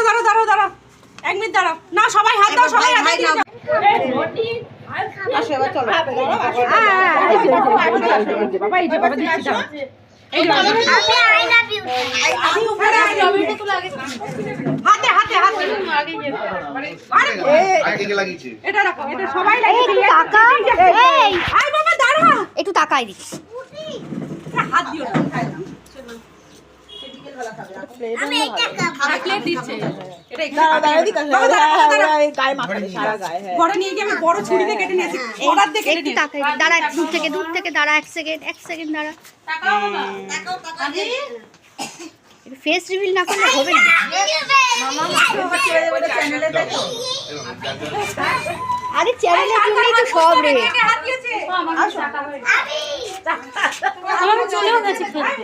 দাঁড়াও 1 মিনিট দাঁড়াও না সবাই হাত দাও সবাই হাত দাও আসো এবার চলো বাবা এই যে বাবা দিচ্ছি দাও এই যে আই লাভ ইউ আমি উপরে আই লাভ ইউ তো লাগে হাতে হাতে হাতে আগে ইয়ে আরে আগে কে লাগিয়েছে এটা রাখো এটা সবাই লাগিয়েছে টাকা এই আই বাবা দাঁড়া একটু টাকাই দিস হাত দিও আমি এটা প্লেট দিচ্ছে এটা দাঁড়া দিকা গায়ে মাখাতে সারা গায়ে হ্যাঁ বড় নিয়ে গিয়ে আমি বড় ছুরি দিয়ে কেটে নিয়েছি অর্ডার দিয়ে কেটে নিয়েছি টাকা দাঁড়া দূর থেকে দাঁড়া 1 সেকেন্ড দাঁড়া তাকাও আমি ফেস রিভিল না করলে হবে না মামা মাকে আবার ছেড়ে দেব চ্যানেলে দেখো আরে চ্যানেলের জন্যই তো সব রে হাত দিয়েছে আমার টাকা হয়ে আমি চলেও গেছি খেলতে